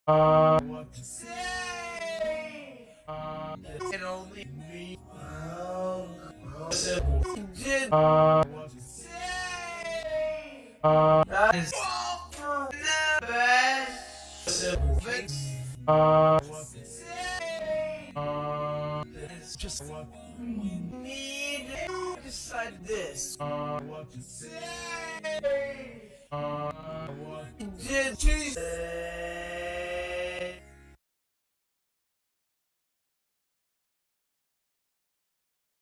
What to say? It only me. Did what to say? That is all for the best. What to say? It's just what we need. Decide this. What to say? What did you say?